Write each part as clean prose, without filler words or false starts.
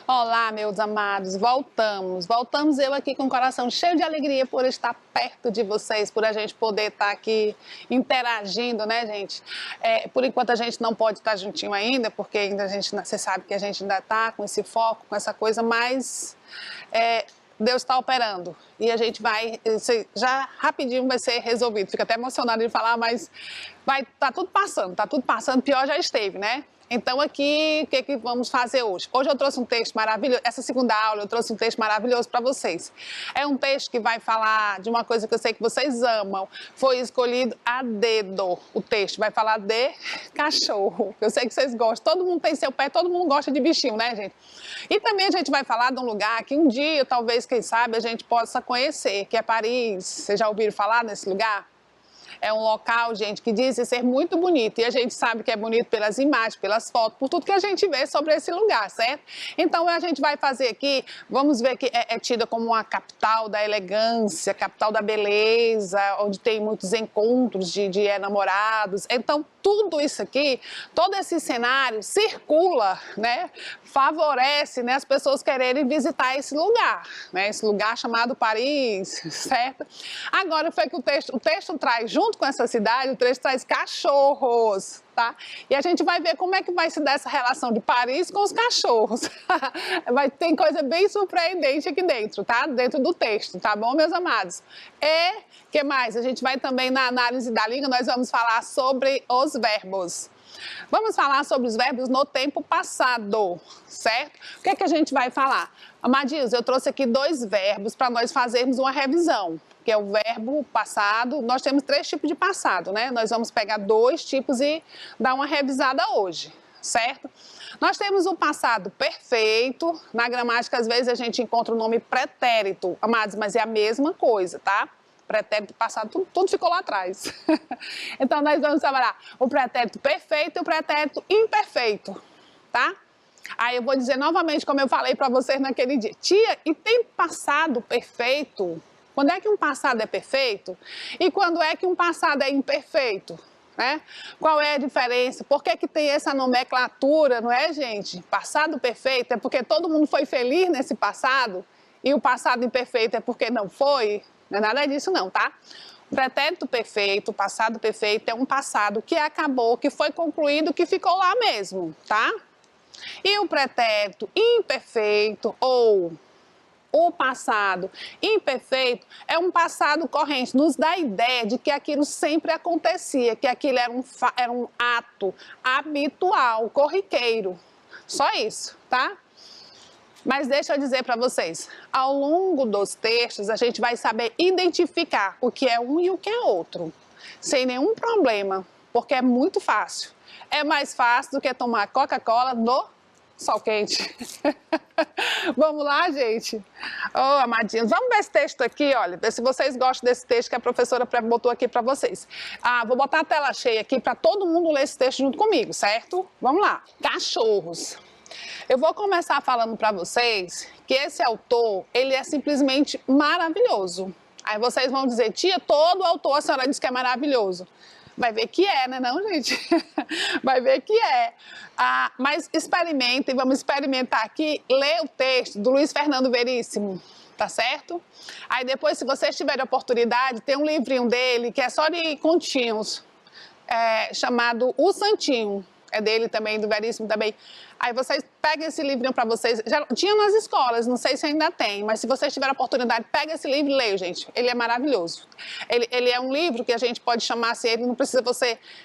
Olá, meus amados, voltamos eu aqui com o coração cheio de alegria por estar perto de vocês, por a gente poder estar aqui interagindo, né, gente? Por enquanto a gente não pode estar juntinho ainda, porque ainda você sabe que a gente ainda está com esse foco, com essa coisa, mas Deus está operando e a gente vai, já rapidinho vai ser resolvido. Fico até emocionada de falar, mas tá tudo passando, pior já esteve, né? Então aqui, o que vamos fazer hoje? Hoje eu trouxe um texto maravilhoso, essa segunda aula eu trouxe um texto maravilhoso para vocês. É um texto que vai falar de uma coisa que eu sei que vocês amam. Foi escolhido a dedo o texto, vai falar de cachorro. Eu sei que vocês gostam, todo mundo tem seu pé, todo mundo gosta de bichinho, né, gente? E também a gente vai falar de um lugar que um dia, talvez, quem sabe, a gente possa conhecer, que é Paris. Vocês já ouviram falar nesse lugar? É um local, gente, que dizem ser muito bonito. E a gente sabe que é bonito pelas imagens, pelas fotos, por tudo que a gente vê sobre esse lugar, certo? Então, a gente vai fazer aqui, vamos ver que é tida como uma capital da elegância, capital da beleza, onde tem muitos encontros de namorados. Então, tudo isso aqui, todo esse cenário circula, né? Favorece, né, as pessoas quererem visitar esse lugar, né? Esse lugar chamado Paris, certo? Agora foi que o texto traz, junto com essa cidade, o texto traz cachorros, tá? E a gente vai ver como é que vai se dar essa relação de Paris com os cachorros. Tem coisa bem surpreendente aqui dentro, tá? Dentro do texto, tá bom, meus amados? Que mais? A gente vai também na análise da língua, nós vamos falar sobre os verbos. Vamos falar sobre os verbos no tempo passado, certo? O que é que a gente vai falar? Amadinhos, eu trouxe aqui 2 verbos para nós fazermos uma revisão, que é o verbo passado. Nós temos 3 tipos de passado, né? Nós vamos pegar 2 tipos e dar uma revisada hoje, certo? Nós temos o passado perfeito. Na gramática, às vezes, a gente encontra o nome pretérito, amados, mas é a mesma coisa, tá? Pretérito passado, tudo ficou lá atrás. Então, nós vamos trabalhar o pretérito perfeito e o pretérito imperfeito, tá? Aí eu vou dizer novamente, como eu falei para vocês naquele dia. Tia, e tem passado perfeito? Quando é que um passado é perfeito? E quando é que um passado é imperfeito? Né? Qual é a diferença? Por que tem essa nomenclatura, não é, gente? Passado perfeito é porque todo mundo foi feliz nesse passado e o passado imperfeito é porque não foi? Não é nada disso não, tá? O pretérito perfeito, o passado perfeito é um passado que acabou, que foi concluído, que ficou lá mesmo, tá? E o pretérito imperfeito ou o passado imperfeito é um passado corrente, nos dá a ideia de que aquilo sempre acontecia, que aquilo era um ato habitual, corriqueiro. Só isso, tá? Mas deixa eu dizer para vocês, ao longo dos textos a gente vai saber identificar o que é um e o que é outro, sem nenhum problema, porque é muito fácil. É mais fácil do que tomar Coca-Cola no sol quente. Vamos lá, gente? Oh, amadinhos, vamos ver esse texto aqui, olha, ver se vocês gostam desse texto que a professora botou aqui para vocês. Vou botar a tela cheia aqui para todo mundo ler esse texto junto comigo, certo? Vamos lá. Cachorros. Eu vou começar falando para vocês que esse autor, ele é simplesmente maravilhoso. Aí vocês vão dizer, tia, todo autor a senhora diz que é maravilhoso. Vai ver que é, né não, gente? Vai ver que é. Mas experimentem, vamos experimentar aqui, ler o texto do Luiz Fernando Veríssimo, tá certo? Aí depois, se vocês tiverem oportunidade, tem um livrinho dele que é só de continhos, chamado O Santinho. É dele também, do Veríssimo também. Aí vocês pegam esse livrinho para vocês. Já tinha nas escolas, não sei se ainda tem, mas se vocês tiverem oportunidade, pega esse livro e leia, gente. Ele é maravilhoso. Ele é um livro que a gente pode chamar assim, ele não precisa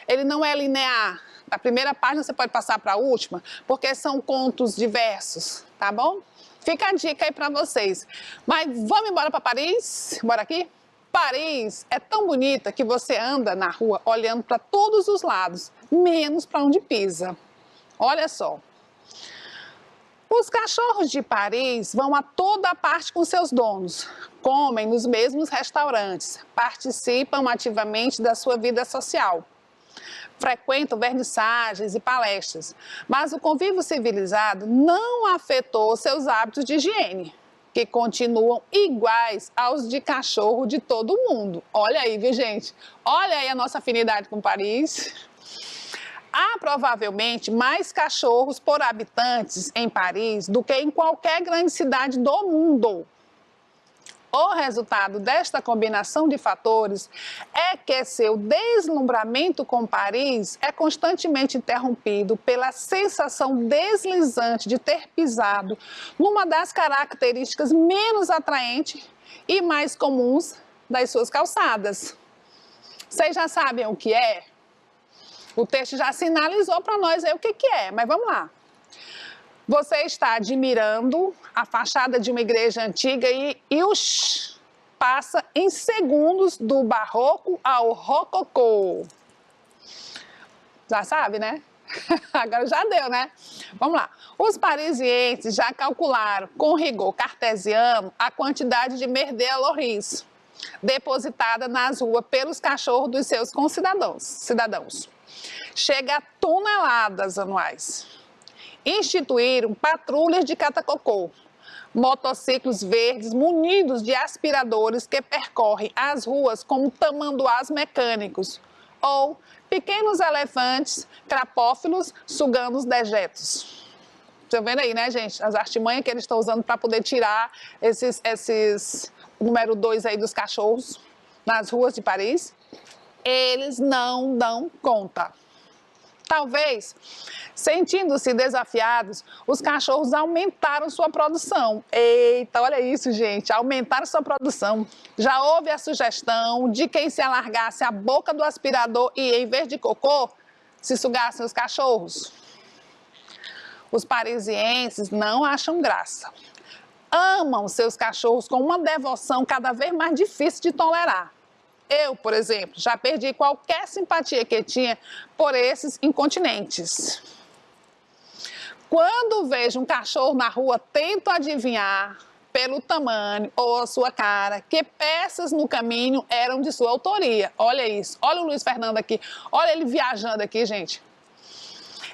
ele não é linear. Da primeira página você pode passar para a última, porque são contos diversos, tá bom? Fica a dica aí para vocês. Mas vamos embora para Paris? Bora aqui? Paris é tão bonita que você anda na rua olhando para todos os lados, menos para onde pisa. Olha só. Os cachorros de Paris vão a toda parte com seus donos, comem nos mesmos restaurantes, participam ativamente da sua vida social, frequentam vernissagens e palestras, mas o convívio civilizado não afetou seus hábitos de higiene, que continuam iguais aos de cachorro de todo mundo. Olha aí, viu, gente? Olha aí a nossa afinidade com Paris. Há provavelmente mais cachorros por habitantes em Paris do que em qualquer grande cidade do mundo. O resultado desta combinação de fatores é que seu deslumbramento com Paris é constantemente interrompido pela sensação deslizante de ter pisado numa das características menos atraentes e mais comuns das suas calçadas. Vocês já sabem o que é? O texto já sinalizou para nós aí o que é, mas vamos lá. Você está admirando a fachada de uma igreja antiga e passa em segundos do barroco ao rococó. Já sabe, né? Agora já deu, né? Vamos lá. Os parisienses já calcularam com rigor cartesiano a quantidade de merda à Loris depositada nas ruas pelos cachorros dos seus cidadãos. Chega a toneladas anuais. Instituíram patrulhas de catacocô, motociclos verdes munidos de aspiradores que percorrem as ruas como tamanduás mecânicos ou pequenos elefantes crapófilos sugando os dejetos. Estão vendo aí, né, gente? As artimanhas que eles estão usando para poder tirar esses número 2 aí dos cachorros nas ruas de Paris. Eles não dão conta. Talvez, sentindo-se desafiados, os cachorros aumentaram sua produção. Eita, olha isso, gente, aumentaram sua produção. Já houve a sugestão de quem se alargasse a boca do aspirador e, em vez de cocô, se sugassem os cachorros. Os parisienses não acham graça. Amam seus cachorros com uma devoção cada vez mais difícil de tolerar. Eu, por exemplo, já perdi qualquer simpatia que tinha por esses incontinentes. Quando vejo um cachorro na rua, tento adivinhar, pelo tamanho ou a sua cara, que peças no caminho eram de sua autoria. Olha isso, olha o Luiz Fernando aqui, olha ele viajando aqui, gente.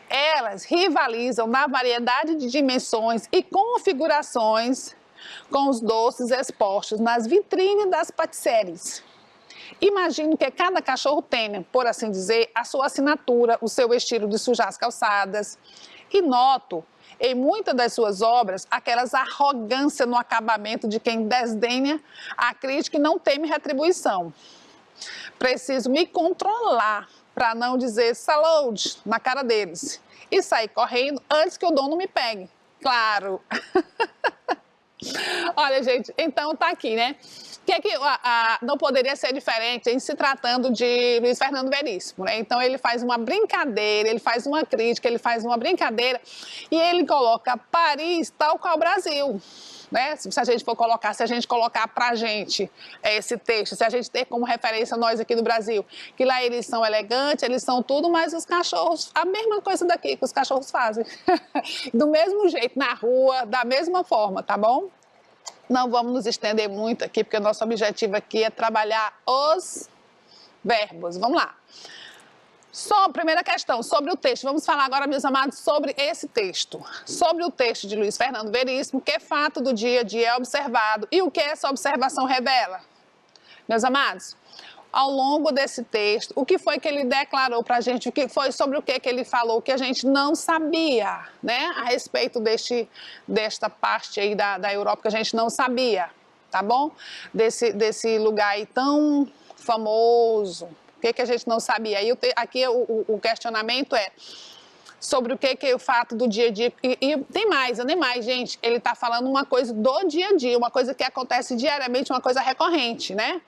Elas rivalizam na variedade de dimensões e configurações com os doces expostos nas vitrines das patisseries. Imagino que cada cachorro tenha, por assim dizer, a sua assinatura, o seu estilo de sujar as calçadas. E noto, em muitas das suas obras, aquelas arrogância no acabamento de quem desdenha a crítica e não teme retribuição. Preciso me controlar para não dizer saúde na cara deles e sair correndo antes que o dono me pegue. Claro! Olha, gente, então tá aqui, né? O que não poderia ser diferente em se tratando de Luiz Fernando Veríssimo, né? Então ele faz uma brincadeira, ele faz uma crítica, ele faz uma brincadeira e ele coloca Paris tal qual o Brasil, né? Se a gente colocar pra gente esse texto, se a gente ter como referência nós aqui do Brasil, que lá eles são elegantes, eles são tudo, mas os cachorros, a mesma coisa daqui que os cachorros fazem. Do mesmo jeito, na rua, da mesma forma, tá bom? Não vamos nos estender muito aqui, porque o nosso objetivo aqui é trabalhar os verbos. Vamos lá. Primeira questão, sobre o texto. Vamos falar agora, meus amados, sobre esse texto. Sobre o texto de Luiz Fernando Veríssimo, que fato do dia a dia é observado e o que essa observação revela. Meus amados, ao longo desse texto, o que foi que ele declarou para a gente, sobre o que ele falou, que a gente não sabia, né, a respeito desta parte aí da Europa que a gente não sabia, tá bom? Desse lugar aí tão famoso, o que a gente não sabia. Aí aqui o questionamento é sobre o que é o fato do dia a dia, e tem mais, gente, ele está falando uma coisa do dia a dia, uma coisa que acontece diariamente, uma coisa recorrente, né?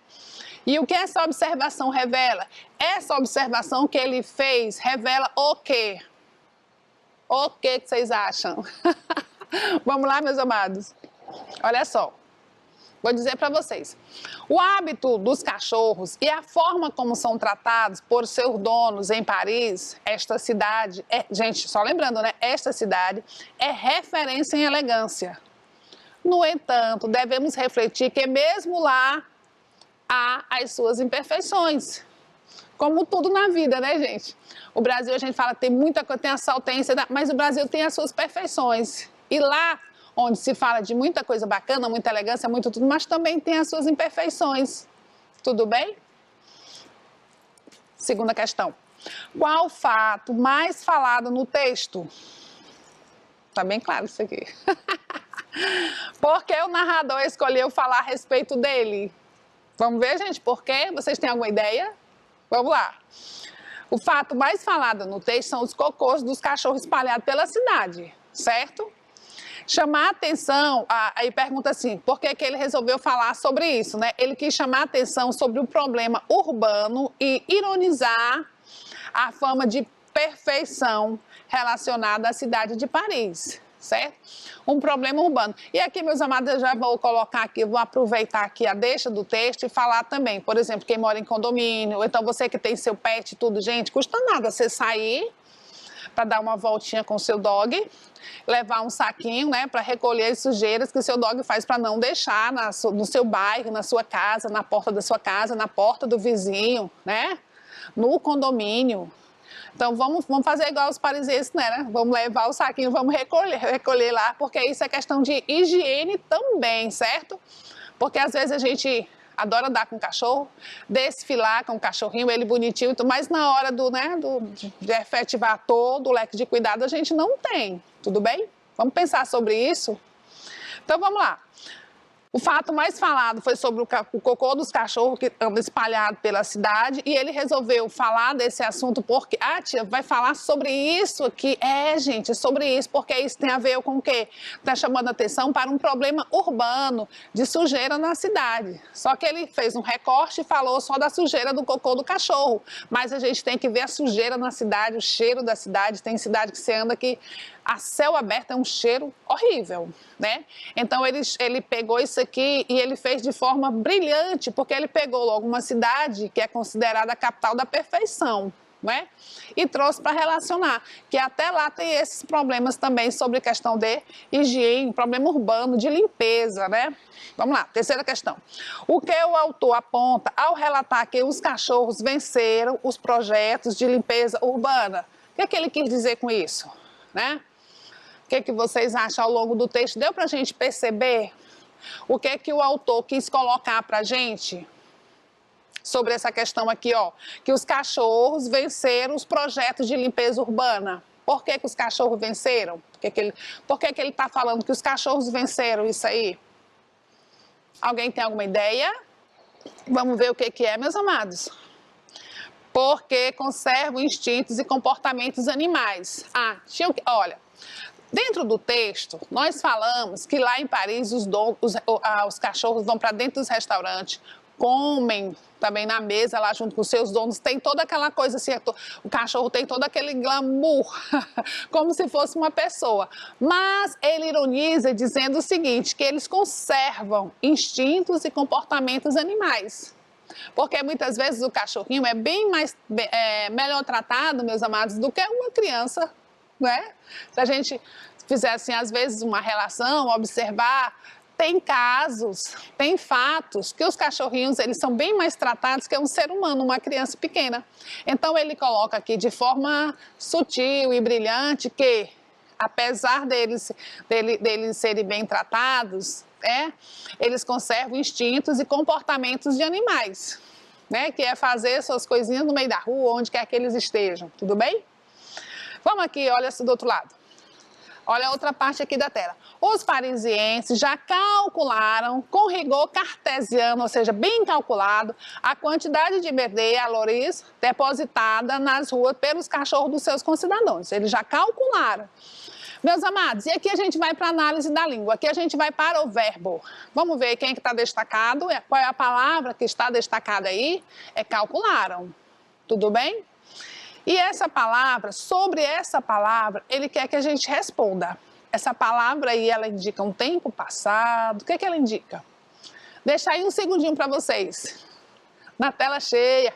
E o que essa observação revela? Essa observação que ele fez revela o quê? O que vocês acham? Vamos lá, meus amados? Olha só, vou dizer para vocês. O hábito dos cachorros e a forma como são tratados por seus donos em Paris, esta cidade, gente, só lembrando, né? Esta cidade é referência em elegância. No entanto, devemos refletir que mesmo lá, há as suas imperfeições, como tudo na vida, né, gente? O Brasil, a gente fala, tem muita coisa, tem a saltência, mas o Brasil tem as suas perfeições. E lá, onde se fala de muita coisa bacana, muita elegância, muito tudo, mas também tem as suas imperfeições. Tudo bem? Segunda questão. Qual fato mais falado no texto? Tá bem claro isso aqui. Por que o narrador escolheu falar a respeito dele? Vamos ver, gente, por quê? Vocês têm alguma ideia? Vamos lá. O fato mais falado no texto são os cocôs dos cachorros espalhados pela cidade, certo? Chamar a atenção, aí pergunta assim, por que que ele resolveu falar sobre isso, né? Ele quis chamar a atenção sobre o problema urbano e ironizar a fama de perfeição relacionada à cidade de Paris, certo? Um problema urbano. E aqui, meus amados, eu já vou colocar aqui, vou aproveitar aqui a deixa do texto e falar também, por exemplo, quem mora em condomínio, ou então você que tem seu pet e tudo, gente, custa nada você sair para dar uma voltinha com o seu dog, levar um saquinho, né, para recolher as sujeiras que o seu dog faz para não deixar no seu bairro, na sua casa, na porta da sua casa, na porta do vizinho, né, no condomínio. Então, vamos fazer igual os parisienses, né? Vamos levar o saquinho, vamos recolher lá, porque isso é questão de higiene também, certo? Porque às vezes a gente adora andar com o cachorro, desfilar com o cachorrinho, ele bonitinho, mas na hora de efetivar todo o leque de cuidado, a gente não tem, tudo bem? Vamos pensar sobre isso? Então, vamos lá. O fato mais falado foi sobre o cocô dos cachorros que anda espalhado pela cidade e ele resolveu falar desse assunto porque, tia, vai falar sobre isso aqui? Gente, sobre isso, porque isso tem a ver com o quê? Está chamando atenção para um problema urbano de sujeira na cidade. Só que ele fez um recorte e falou só da sujeira do cocô do cachorro, mas a gente tem que ver a sujeira na cidade, o cheiro da cidade. Tem cidade que você anda que a céu aberto é um cheiro horrível, né? Então ele pegou isso aqui e ele fez de forma brilhante, porque ele pegou logo uma cidade que é considerada a capital da perfeição, né? E trouxe para relacionar, que até lá tem esses problemas também sobre questão de higiene, problema urbano, de limpeza, né? Vamos lá, terceira questão. O que o autor aponta ao relatar que os cachorros venceram os projetos de limpeza urbana? O que é que ele quis dizer com isso, né? O que vocês acham ao longo do texto? Deu para a gente perceber o que o autor quis colocar para a gente sobre essa questão aqui, ó, que os cachorros venceram os projetos de limpeza urbana. Por que os cachorros venceram? Por que ele está falando que os cachorros venceram isso aí? Alguém tem alguma ideia? Vamos ver o que é, meus amados. Porque conservam instintos e comportamentos animais. Olha, dentro do texto, nós falamos que lá em Paris os cachorros vão para dentro dos restaurantes, comem também na mesa lá junto com os seus donos, tem toda aquela coisa assim, o cachorro tem todo aquele glamour, como se fosse uma pessoa. Mas ele ironiza dizendo o seguinte, que eles conservam instintos e comportamentos animais. Porque muitas vezes o cachorrinho é melhor tratado, meus amados, do que uma criança, né? Se a gente fizer assim, às vezes, uma relação, observar, tem casos, tem fatos que os cachorrinhos, eles são bem mais tratados que um ser humano, uma criança pequena. Então, ele coloca aqui de forma sutil e brilhante que, apesar deles serem bem tratados, eles conservam instintos e comportamentos de animais, né? Que é fazer suas coisinhas no meio da rua, onde quer que eles estejam, tudo bem? Vamos aqui, olha do outro lado. Olha a outra parte aqui da tela. Os parisienses já calcularam com rigor cartesiano, ou seja, bem calculado, a quantidade de merdeia a Loris depositada nas ruas pelos cachorros dos seus concidadãos. Eles já calcularam. Meus amados, e aqui a gente vai para a análise da língua. Aqui a gente vai para o verbo. Vamos ver quem é que está destacado. Qual é a palavra que está destacada aí? É calcularam. Tudo bem? E essa palavra, sobre essa palavra, ele quer que a gente responda. Essa palavra aí, ela indica um tempo passado. O que é que ela indica? Deixa aí um segundinho para vocês. Na tela cheia.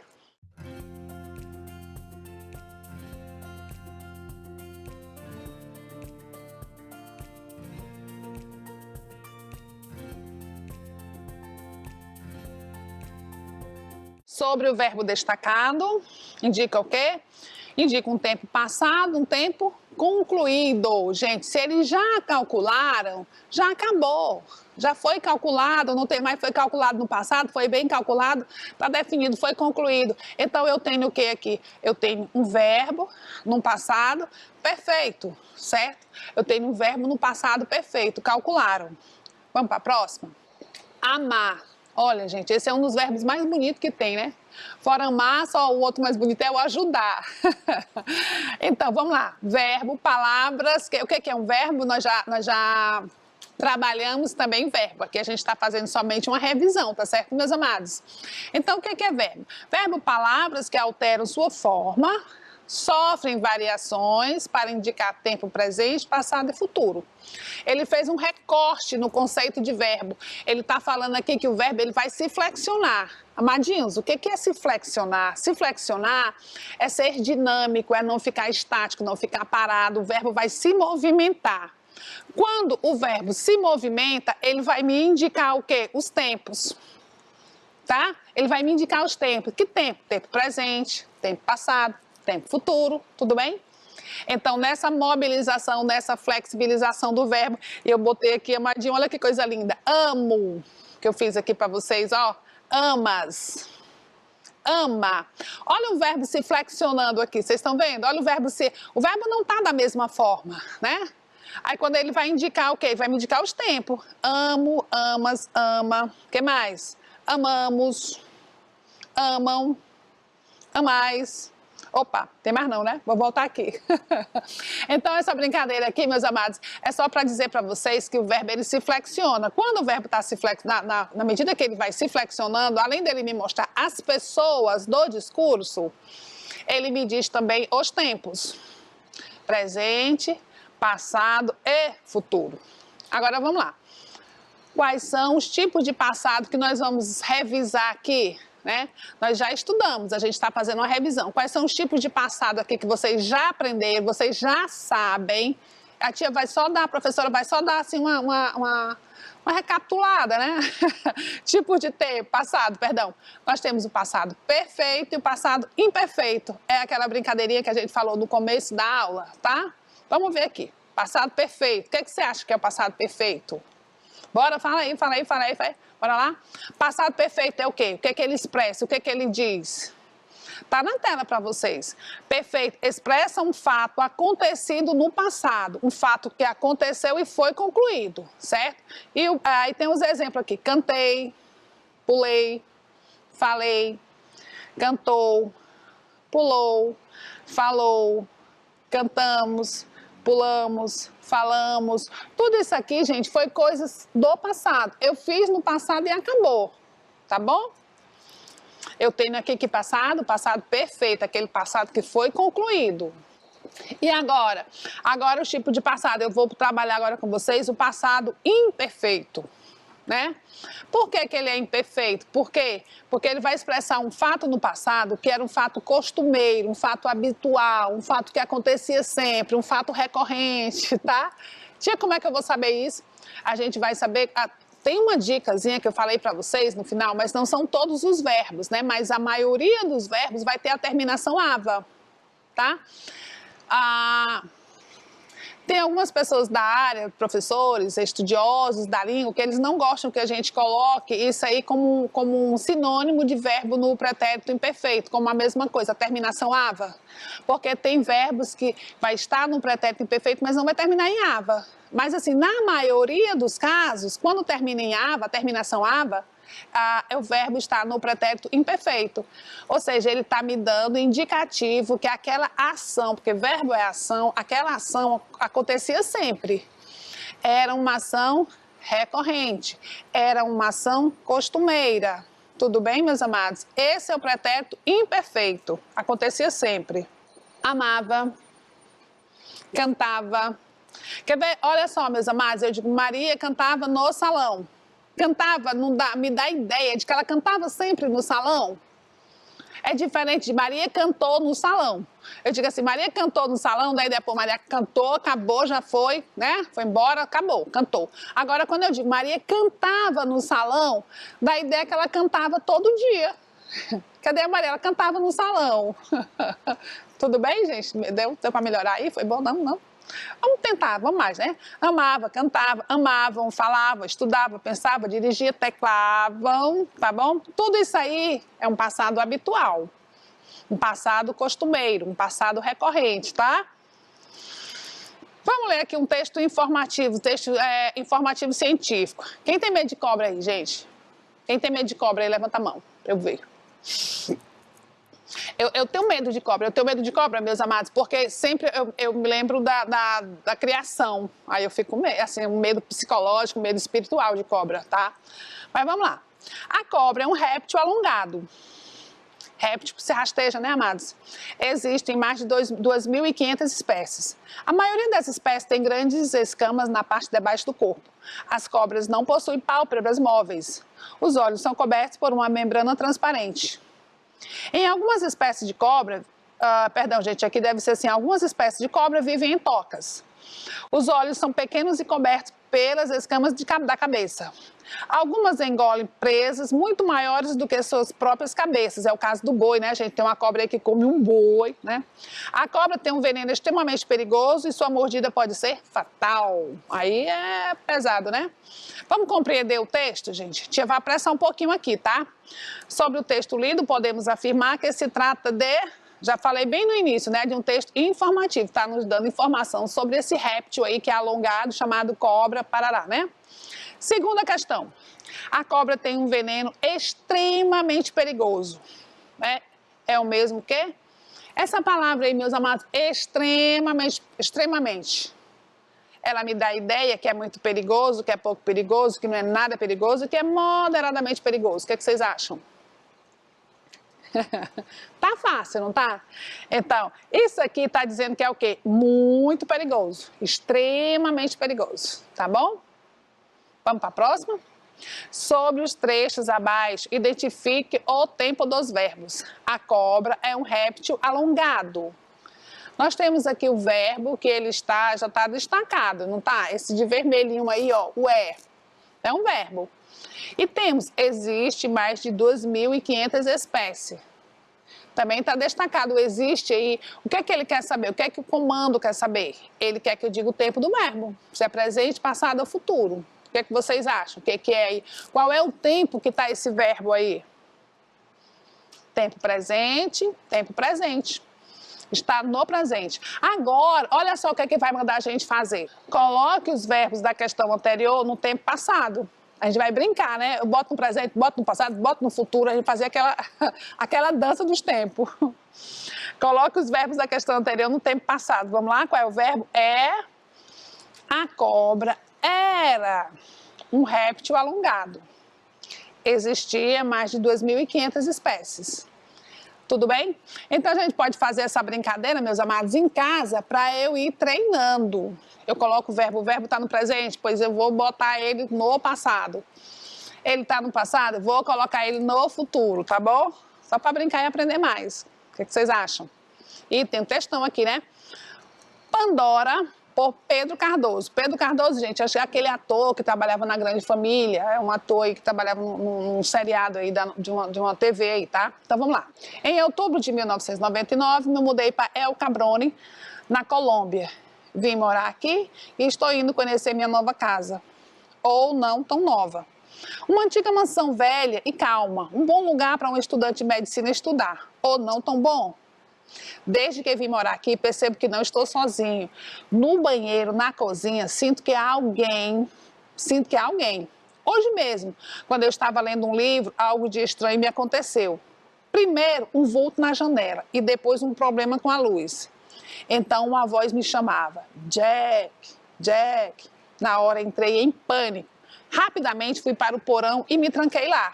Sobre o verbo destacado, indica o quê? Indica um tempo passado, um tempo concluído. Gente, se eles já calcularam, já acabou. Já foi calculado, não tem mais, foi calculado no passado, foi bem calculado, está definido, foi concluído. Então, eu tenho o que aqui? Eu tenho um verbo no passado perfeito, certo? Eu tenho um verbo no passado perfeito, calcularam. Vamos para a próxima? Amar. Olha, gente, esse é um dos verbos mais bonitos que tem, né? Fora amar, só o outro mais bonito é o ajudar. Então, vamos lá. Verbo, palavras. O que é um verbo? Nós já trabalhamos também verbo. Aqui a gente está fazendo somente uma revisão, tá certo, meus amados? Então, o que é verbo? Verbo, palavras que alteram sua forma, sofrem variações para indicar tempo presente, passado e futuro. Ele fez um recorte no conceito de verbo. Ele está falando aqui que o verbo ele vai se flexionar. Amadinhos, o que é se flexionar? Se flexionar é ser dinâmico, é não ficar estático, não ficar parado. O verbo vai se movimentar. Quando o verbo se movimenta, ele vai me indicar o quê? Os tempos. Tá? Ele vai me indicar os tempos. Que tempo? Tempo presente, tempo passado, tempo futuro, tudo bem? Então, nessa mobilização, nessa flexibilização do verbo, eu botei aqui, amadinho, olha que coisa linda. Amo, que eu fiz aqui para vocês, ó. Amas. Ama. Olha o verbo se flexionando aqui, vocês estão vendo? Olha o verbo se... O verbo não tá da mesma forma, né? Aí, quando ele vai indicar o quê? Ele vai me indicar os tempos. Amo, amas, ama. O que mais? Amamos, amam, amais. Opa, tem mais não, né? Vou voltar aqui. Então, essa brincadeira aqui, meus amados, é só para dizer para vocês que o verbo ele se flexiona. Quando o verbo está se flexionando, na medida que ele vai se flexionando, além dele me mostrar as pessoas do discurso, ele me diz também os tempos. Presente, passado e futuro. Agora, vamos lá. Quais são os tipos de passado que nós vamos revisar aqui? Né? Nós já estudamos, a gente está fazendo uma revisão. Quais são os tipos de passado aqui que vocês já aprenderam, vocês já sabem? A tia vai só dar, a professora vai só dar assim uma recapitulada, né? Tipos de tempo, passado, perdão. Nós temos o passado perfeito e o passado imperfeito. É aquela brincadeirinha que a gente falou no começo da aula, tá? Vamos ver aqui. Passado perfeito. O que você acha que é o passado perfeito? Bora, fala aí. Bora lá? Passado perfeito é o quê? O que ele expressa? O que ele diz? Tá na tela para vocês. Perfeito. Expressa um fato acontecido no passado. Um fato que aconteceu e foi concluído, certo? E aí tem os exemplos aqui. Cantei, pulei, falei, cantou, pulou, falou, cantamos, pulamos, falamos. Tudo isso aqui, gente, foi coisas do passado. Eu fiz no passado e acabou, tá bom? Eu tenho aqui que passado perfeito, aquele passado que foi concluído. E agora? Agora o tipo de passado, eu vou trabalhar agora com vocês o passado imperfeito, né? Por que que ele é imperfeito? Por quê? Porque ele vai expressar um fato no passado que era um fato costumeiro, um fato habitual, um fato que acontecia sempre, um fato recorrente, tá? Tia, como é que eu vou saber isso? A gente vai saber... Tem uma dicasinha que eu falei para vocês no final, mas não são todos os verbos, né? Mas a maioria dos verbos vai ter a terminação ava, tá? Tem algumas pessoas da área, professores, estudiosos da língua, que eles não gostam que a gente coloque isso aí como um sinônimo de verbo no pretérito imperfeito, como a mesma coisa, a terminação ava. Porque tem verbos que vai estar no pretérito imperfeito, mas não vai terminar em ava. Mas assim, na maioria dos casos, quando termina em ava, a terminação ava, o verbo está no pretérito imperfeito. Ou seja, ele está me dando indicativo que aquela ação, porque verbo é ação, aquela ação acontecia sempre. Era uma ação recorrente, era uma ação costumeira. Tudo bem, meus amados? Esse é o pretérito imperfeito, acontecia sempre. Amava, cantava. Quer ver? Olha só, meus amados, eu digo, Maria cantava no salão. Cantava, me dá ideia de que ela cantava sempre no salão. É diferente de Maria cantou no salão. Eu digo assim, Maria cantou no salão, daí depois Maria cantou, acabou, já foi, né? Foi embora, acabou, cantou. Agora, quando eu digo Maria cantava no salão, dá a ideia que ela cantava todo dia. Cadê a Maria? Ela cantava no salão. Tudo bem, gente? Deu para melhorar aí? Foi bom? Não, não. Vamos tentar, vamos mais, né? Amava, cantava, amavam, falavam, estudavam, pensavam, dirigia, teclavam, tá bom? Tudo isso aí é um passado habitual, um passado costumeiro, um passado recorrente, tá? Vamos ler aqui um texto informativo, informativo científico. Quem tem medo de cobra aí, gente? Quem tem medo de cobra aí, levanta a mão, pra eu ver. Eu tenho medo de cobra, meus amados, porque sempre eu me lembro da criação. Aí eu fico assim, um medo psicológico, um medo espiritual de cobra, tá? Mas vamos lá. A cobra é um réptil alongado. Réptil que se rasteja, né, amados? Existem mais de 2.500 espécies. A maioria dessas espécies tem grandes escamas na parte de baixo do corpo. As cobras não possuem pálpebras móveis. Os olhos são cobertos por uma membrana transparente. Em algumas espécies de cobra, perdão, gente, aqui deve ser assim, algumas espécies de cobra vivem em tocas. Os olhos são pequenos e cobertos pelas escamas da cabeça. Algumas engolem presas muito maiores do que suas próprias cabeças. É o caso do boi, né, gente? Tem uma cobra aí que come um boi, né? A cobra tem um veneno extremamente perigoso e sua mordida pode ser fatal. Aí é pesado, né? Vamos compreender o texto, gente? Tia, vai apressar um pouquinho aqui, tá? Sobre o texto lido, podemos afirmar que se trata já falei bem no início, né, de um texto informativo, tá nos dando informação sobre esse réptil aí que é alongado, chamado cobra parará, né? Segunda questão, a cobra tem um veneno extremamente perigoso, né? É o mesmo que? Essa palavra aí, meus amados, extremamente. Ela me dá a ideia que é muito perigoso, que é pouco perigoso, que não é nada perigoso, que é moderadamente perigoso. O que vocês acham? Tá fácil, não tá? Então, isso aqui está dizendo que é o quê? Muito perigoso, extremamente perigoso, tá bom? Vamos para a próxima? Sobre os trechos abaixo, identifique o tempo dos verbos. A cobra é um réptil alongado. Nós temos aqui o verbo que ele já está destacado, não tá? Esse de vermelhinho aí, ó, o é um verbo. E temos, existe mais de 2.500 espécies. Também está destacado, existe aí. O que é que ele quer saber? O que é que o comando quer saber? Ele quer que eu diga o tempo do verbo. Se é presente, passado ou futuro. O que é que vocês acham? O que é aí? Qual é o tempo que está esse verbo aí? Tempo presente, tempo presente. Está no presente. Agora, olha só o que é que vai mandar a gente fazer. Coloque os verbos da questão anterior no tempo passado. A gente vai brincar, né? Eu boto no presente, boto no passado, boto no futuro, a gente fazer aquela dança dos tempos. Coloque os verbos da questão anterior no tempo passado. Vamos lá? Qual é o verbo? A cobra era um réptil alongado. Existia mais de 2.500 espécies. Tudo bem? Então, a gente pode fazer essa brincadeira, meus amados, em casa, para eu ir treinando. Eu coloco o verbo está no presente, pois eu vou botar ele no passado. Ele está no passado, vou colocar ele no futuro, tá bom? Só para brincar e aprender mais. O que vocês acham? E tem um textão aqui, né? Pandora, por Pedro Cardoso. Pedro Cardoso, gente, acho que é aquele ator que trabalhava na Grande Família, é um ator aí que trabalhava num seriado aí de uma TV aí, tá? Então vamos lá. Em outubro de 1999, me mudei para El Cabrone, na Colômbia. Vim morar aqui e estou indo conhecer minha nova casa. Ou não tão nova. Uma antiga mansão velha e calma. Um bom lugar para um estudante de medicina estudar. Ou não tão bom. Desde que vim morar aqui, percebo que não estou sozinho. No banheiro, na cozinha, sinto que há alguém. Hoje mesmo, quando eu estava lendo um livro, algo de estranho me aconteceu. Primeiro, um vulto na janela e depois um problema com a luz. Então uma voz me chamava, Jack, Jack. Na hora entrei em pânico. Rapidamente fui para o porão e me tranquei lá.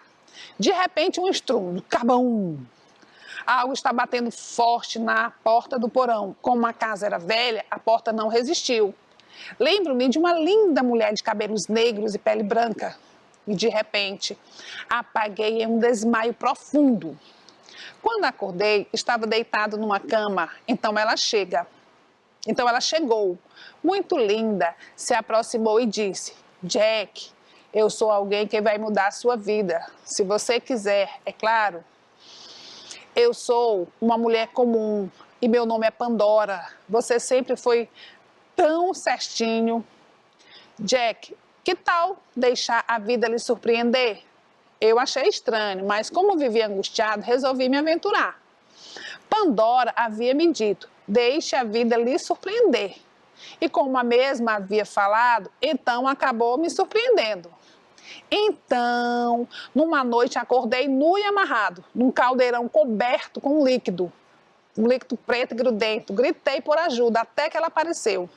De repente um estrondo, cabum! Algo está batendo forte na porta do porão. Como a casa era velha, a porta não resistiu. Lembro-me de uma linda mulher de cabelos negros e pele branca. E de repente, apaguei em um desmaio profundo. Quando acordei, estava deitado numa cama. Então ela chegou, muito linda, se aproximou e disse, Jack, eu sou alguém que vai mudar a sua vida. Se você quiser, é claro. Eu sou uma mulher comum e meu nome é Pandora. Você sempre foi tão certinho. Jack, que tal deixar a vida lhe surpreender? Eu achei estranho, mas como vivia angustiado, resolvi me aventurar. Pandora havia me dito, deixe a vida lhe surpreender. E como a mesma havia falado, então acabou me surpreendendo. Então, numa noite acordei nu e amarrado, num caldeirão coberto com um líquido preto e grudento. Gritei por ajuda até que ela apareceu.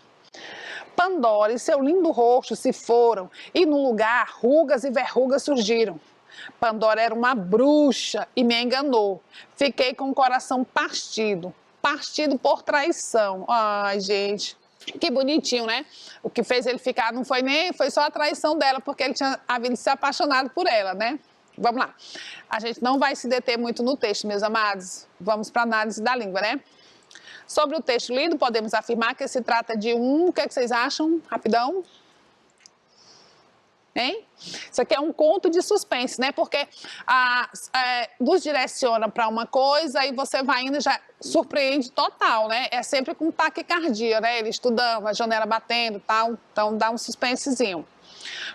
Pandora e seu lindo rosto se foram e no lugar rugas e verrugas surgiram. Pandora era uma bruxa e me enganou. Fiquei com o coração partido por traição. Ai, gente, que bonitinho, né? O que fez ele ficar não foi só a traição dela, porque ele tinha havido se apaixonado por ela, né? Vamos lá. A gente não vai se deter muito no texto, meus amados. Vamos para a análise da língua, né? Sobre o texto lido, podemos afirmar que se trata de o que é que vocês acham? Rapidão. Hein? Isso aqui é um conto de suspense, né? Porque nos direciona para uma coisa e você vai indo e já surpreende total, né? É sempre com taquicardia, né? Ele estudando, a janela batendo e tal, então dá um suspensezinho.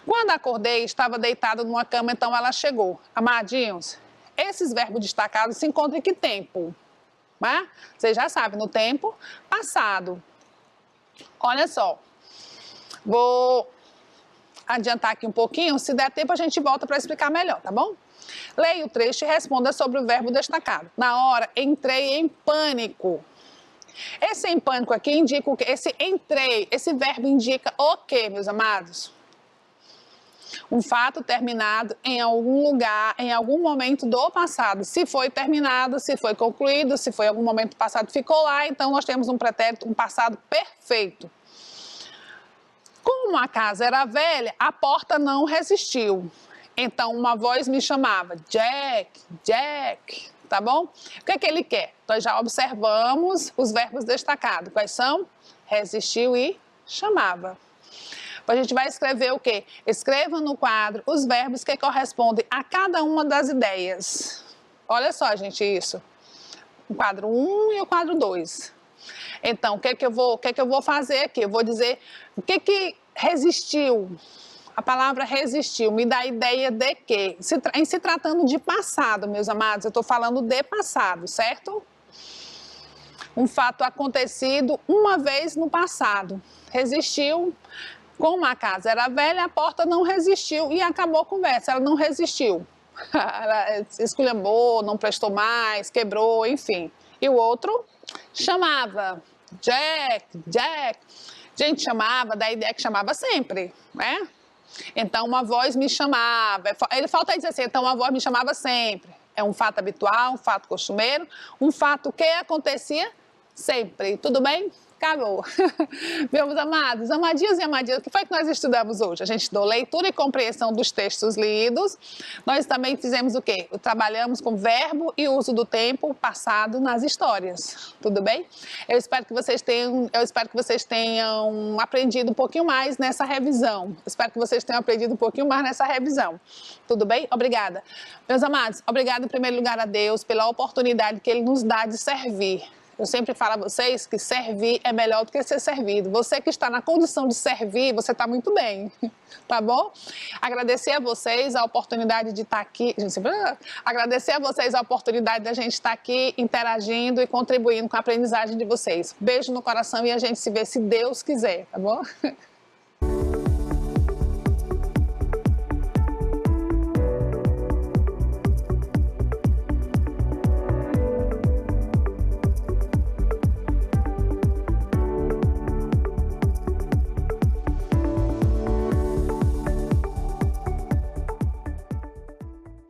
Quando acordei, estava deitada numa cama, então ela chegou. Amadinhos, esses verbos destacados se encontram em que tempo? Né? Vocês já sabem, no tempo passado. Olha só, vou adiantar aqui um pouquinho, se der tempo a gente volta para explicar melhor, tá bom? Leia o trecho e responda sobre o verbo destacado. Na hora, entrei em pânico. Esse em pânico aqui indica o quê? Esse verbo indica o quê, meus amados? Um fato terminado em algum lugar, em algum momento do passado. Se foi terminado, se foi concluído, se foi em algum momento passado, ficou lá, então nós temos um pretérito, um passado perfeito. Como a casa era velha, a porta não resistiu. Então uma voz me chamava, Jack, Jack, tá bom? O que é que ele quer? Nós já observamos os verbos destacados. Quais são? Resistiu e chamava. A gente vai escrever o quê? Escreva no quadro os verbos que correspondem a cada uma das ideias. Olha só, gente, isso. O quadro 1 e o quadro 2. Então, o que é que eu vou fazer aqui? Eu vou dizer o que resistiu. A palavra resistiu me dá a ideia de quê? Em se tratando de passado, meus amados, eu estou falando de passado, certo? Um fato acontecido uma vez no passado. Resistiu. Como a casa era velha, a porta não resistiu e acabou a conversa. Ela não resistiu. Ela esculhambou, não prestou mais, quebrou, enfim. E o outro chamava, Jack, Jack. Gente, chamava, da ideia que chamava sempre, né? Então, uma voz me chamava. Ele falta dizer assim, então uma voz me chamava sempre. É um fato habitual, um fato costumeiro, um fato que acontecia sempre. Tudo bem? Acabou. Meus amados, amadinhos e amadinhas, o que foi que nós estudamos hoje? A gente estudou leitura e compreensão dos textos lidos. Nós também fizemos o quê? Trabalhamos com verbo e uso do tempo passado nas histórias. Tudo bem? Eu espero que vocês tenham aprendido um pouquinho mais nessa revisão. Eu espero que vocês tenham aprendido um pouquinho mais nessa revisão. Tudo bem? Obrigada. Meus amados, obrigado em primeiro lugar a Deus pela oportunidade que Ele nos dá de servir. Eu sempre falo a vocês que servir é melhor do que ser servido. Você que está na condição de servir, você está muito bem, tá bom? Agradecer a vocês a oportunidade de estar aqui. Agradecer a vocês a oportunidade da gente estar aqui interagindo e contribuindo com a aprendizagem de vocês. Beijo no coração e a gente se vê se Deus quiser, tá bom?